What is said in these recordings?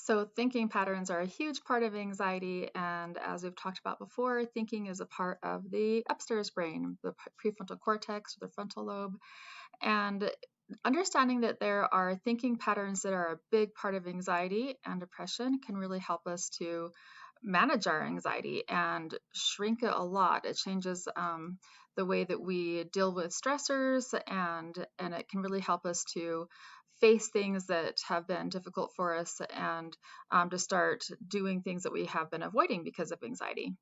So, thinking patterns are a huge part of anxiety. And as we've talked about before, thinking is a part of the upstairs brain, the prefrontal cortex, or the frontal lobe. And understanding that there are thinking patterns that are a big part of anxiety and depression can really help us to manage our anxiety and shrink it a lot. It changes the way that we deal with stressors, and it can really help us to face things that have been difficult for us, and to start doing things that we have been avoiding because of anxiety.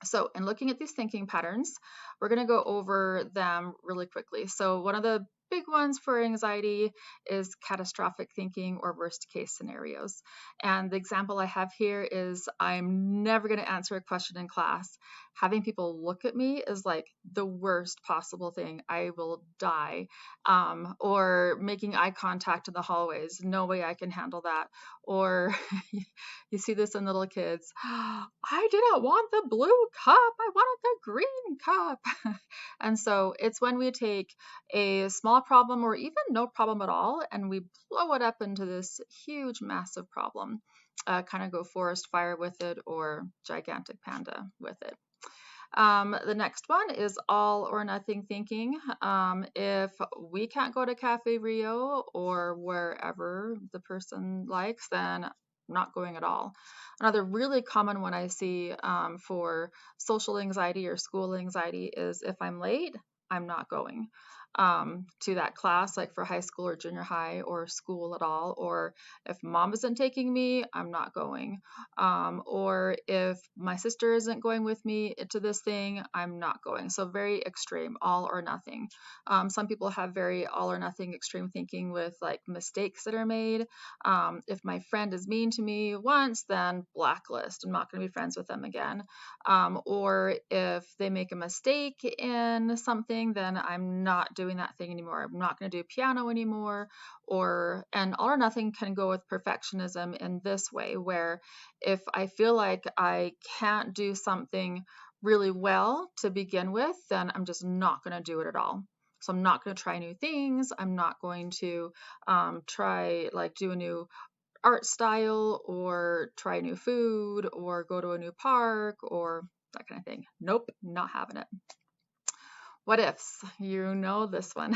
So, in looking at these thinking patterns, we're going to go over them really quickly. So, one of the big ones for anxiety is catastrophic thinking or worst case scenarios. And the example I have here is I'm never going to answer a question in class. Having people look at me is like the worst possible thing. I will die. Or making eye contact in the hallways. No way I can handle that. Or you see this in little kids. I didn't want the blue cup. I wanted the green cup. And so it's when we take a small problem or even no problem at all and we blow it up into this huge, massive problem. Kind of go forest fire with it or gigantic panda with it. The next one is all or nothing thinking. If we can't go to Cafe Rio or wherever the person likes, then I'm not going at all. Another really common one I see for social anxiety or school anxiety is if I'm late, I'm not going to that class, like for high school or junior high or school at all. Or if mom isn't taking me, I'm not going. Or if my sister isn't going with me to this thing, I'm not going. So very extreme, all or nothing. Some people have very all or nothing extreme thinking with like mistakes that are made. If my friend is mean to me once, then blacklist. I'm not going to be friends with them again. Or if they make a mistake in something, then I'm not doing that thing anymore. I'm not going to do piano anymore. And all or nothing can go with perfectionism in this way, where if I feel like I can't do something really well to begin with, then I'm just not going to do it at all. So I'm not going to try new things. I'm not going to try like do a new art style or try new food or go to a new park or that kind of thing. Nope, not having it. What ifs? You know this one.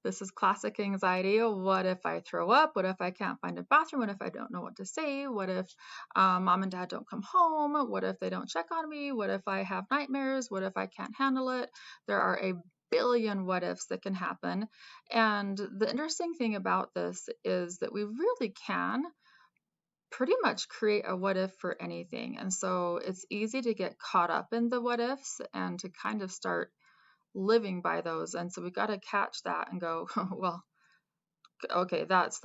This is classic anxiety. What if I throw up? What if I can't find a bathroom? What if I don't know what to say? What if mom and dad don't come home? What if they don't check on me? What if I have nightmares? What if I can't handle it? There are a billion what ifs that can happen. And the interesting thing about this is that we really can pretty much create a what if for anything. And so it's easy to get caught up in the what ifs and to kind of start living by those. And so we got to catch that and go, well, okay, that's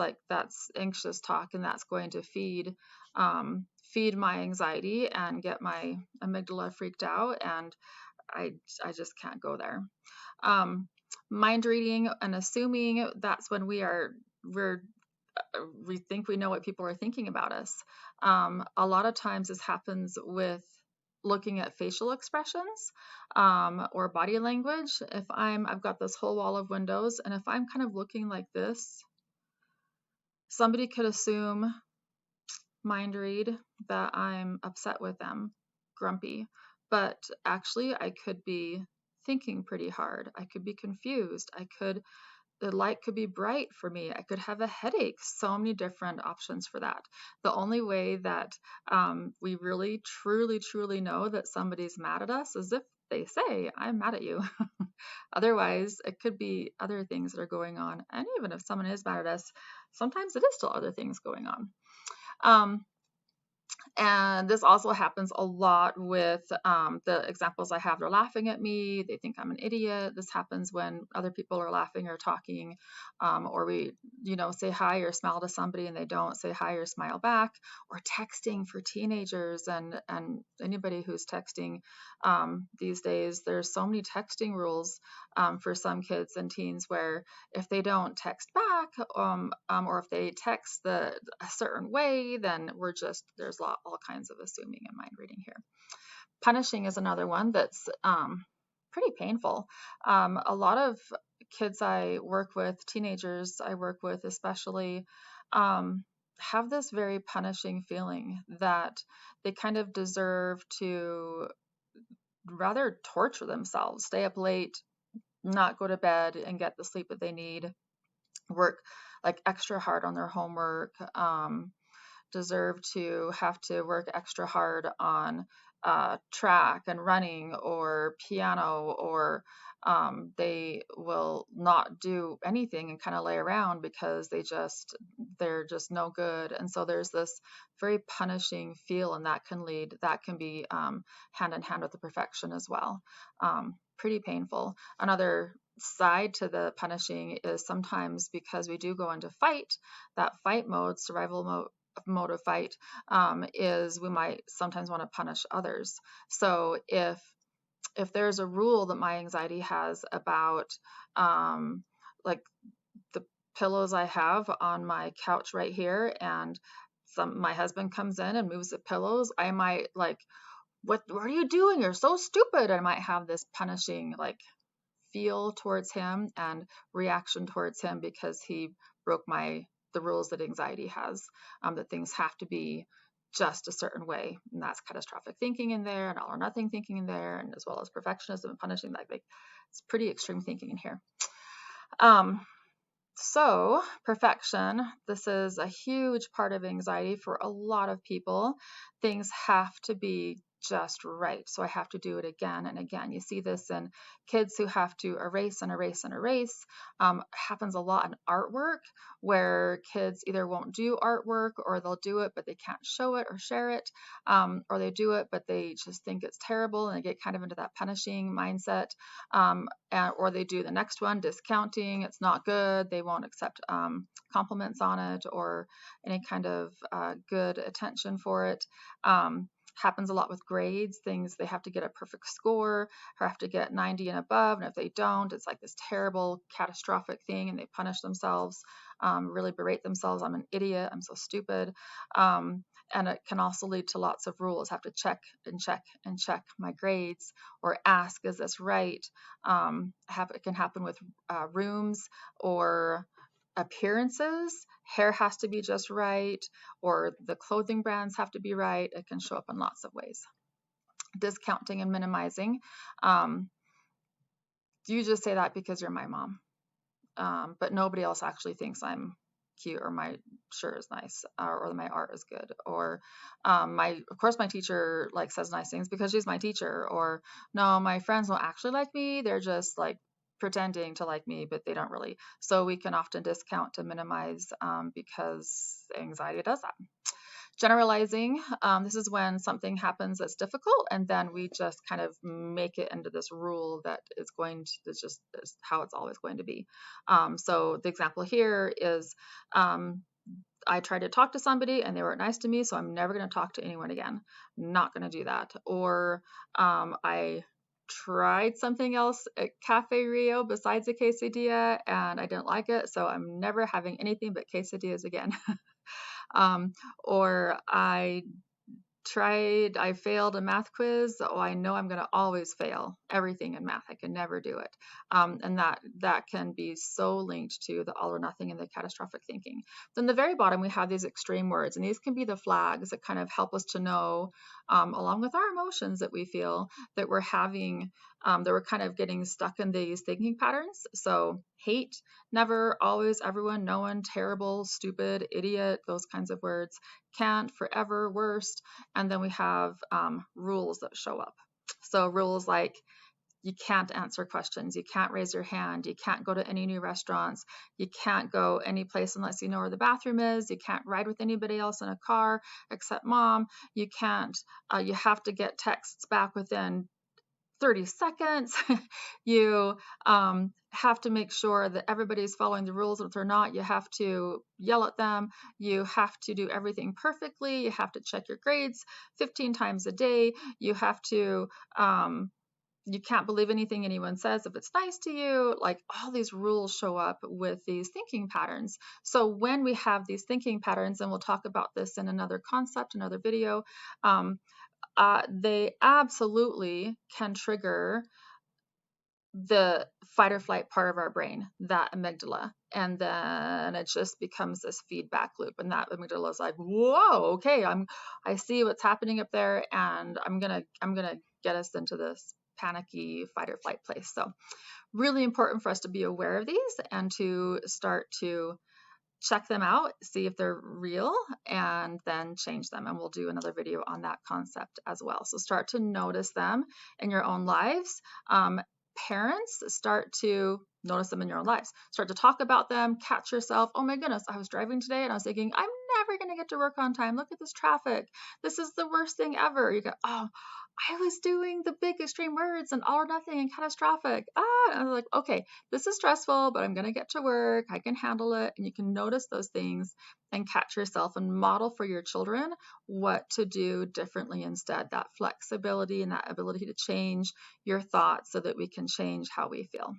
anxious talk, and that's going to feed my anxiety and get my amygdala freaked out, and I just can't go there. Mind reading and assuming, that's when we think we know what people are thinking about us. A lot of times this happens with looking at facial expressions or body language. If I've got this whole wall of windows, and if I'm kind of looking like this, somebody could assume, mind read, that I'm upset with them, grumpy. But actually, I could be thinking pretty hard. I could be confused. The light could be bright for me. I could have a headache. So many different options for that. The only way that we really, truly, truly know that somebody's mad at us is if they say, I'm mad at you. Otherwise, it could be other things that are going on. And even if someone is mad at us, sometimes it is still other things going on. Um, and this also happens a lot with the examples I have. They're laughing at me. They think I'm an idiot. This happens when other people are laughing or talking, or we, say hi or smile to somebody and they don't say hi or smile back, or texting for teenagers and anybody who's texting these days. There's so many texting rules for some kids and teens where if they don't text back, or if they text a certain way, then there's all kinds of assuming and mind reading here. Punishing is another one that's pretty painful. A lot of kids I work with, teenagers I work with especially, have this very punishing feeling that they kind of deserve to rather torture themselves, stay up late, not go to bed and get the sleep that they need, work like extra hard on their homework, deserve to have to work extra hard on track and running or piano, or they will not do anything and kind of lay around because they're just no good. And so there's this very punishing feel, and that can be hand in hand with the perfection as well. Pretty painful. Another side to the punishing is sometimes because we do go into fight, that fight mode, survival mode of fight, is we might sometimes want to punish others. So if there's a rule that my anxiety has about like the pillows I have on my couch right here, and my husband comes in and moves the pillows, I might like, what are you doing? You're so stupid. I might have this punishing like feel towards him and reaction towards him because he broke the rules that anxiety has, that things have to be just a certain way, and that's catastrophic thinking in there, and all or nothing thinking in there, and as well as perfectionism and punishing. Like it's pretty extreme thinking in here. So perfection, this is a huge part of anxiety for a lot of people. Things have to be just right. So I have to do it again and again. You see this in kids who have to erase and erase and erase. Happens a lot in artwork, where kids either won't do artwork, or they'll do it but they can't show it or share it, or they do it but they just think it's terrible and they get kind of into that punishing mindset, or they do the next one, discounting, it's not good, they won't accept compliments on it or any kind of good attention for it. Happens a lot with grades, things they have to get a perfect score or have to get 90 and above, and if they don't, it's like this terrible catastrophic thing, and they punish themselves, really berate themselves. I'm an idiot, I'm so stupid. And it can also lead to lots of rules. Have to check and check and check my grades, or ask, is this right? It can happen with rooms or appearances. Hair has to be just right, or the clothing brands have to be right. It can show up in lots of ways. Discounting and minimizing. You just say that because you're my mom, but nobody else actually thinks I'm cute, or my shirt is nice, or my art is good, or of course my teacher like says nice things because she's my teacher, or no, my friends don't actually like me, they're just like pretending to like me, but they don't really. So we can often discount to minimize, because anxiety does that. Generalizing, this is when something happens that's difficult, and then we just kind of make it into this rule that is how it's always going to be. So the example here is, I tried to talk to somebody and they weren't nice to me, so I'm never going to talk to anyone again. Not going to do that. Or I tried something else at Cafe Rio besides a quesadilla and I didn't like it, so I'm never having anything but quesadillas again. Or I failed a math quiz. Oh, I know I'm going to always fail everything in math. I can never do it. And that can be so linked to the all or nothing and the catastrophic thinking. Then the very bottom, we have these extreme words, and these can be the flags that kind of help us to know, along with our emotions that we feel, that we're having, that we're kind of getting stuck in these thinking patterns. So hate, never, always, everyone, no one, terrible, stupid, idiot, those kinds of words. Can't, forever, worst. And then we have rules that show up. So rules like, you can't answer questions, you can't raise your hand, you can't go to any new restaurants, you can't go any place unless you know where the bathroom is, you can't ride with anybody else in a car except mom, you can't, you have to get texts back within 30 seconds. You have to make sure that everybody's following the rules. If they're not, you have to yell at them. You have to do everything perfectly. You have to check your grades 15 times a day. You have to, you can't believe anything anyone says if it's nice to you. Like, all these rules show up with these thinking patterns. So when we have these thinking patterns, and we'll talk about this in another concept, another video, they absolutely can trigger the fight or flight part of our brain, that amygdala. And then it just becomes this feedback loop, and that amygdala is like, whoa, okay, I see what's happening up there, and I'm gonna get us into this panicky fight or flight place. So really important for us to be aware of these and to start to check them out, see if they're real, and then change them. And we'll do another video on that concept as well. So start to notice them in your own lives. Parents, start to notice them in your own lives. Start to talk about them, catch yourself. Oh my goodness, I was driving today and I was thinking, I'm never going to get to work on time. Look at this traffic. This is the worst thing ever. You go, oh, I was doing the big extreme words and all or nothing and catastrophic. And I was like, okay, this is stressful, but I'm going to get to work. I can handle it. And you can notice those things and catch yourself and model for your children what to do differently instead. That flexibility and that ability to change your thoughts so that we can change how we feel.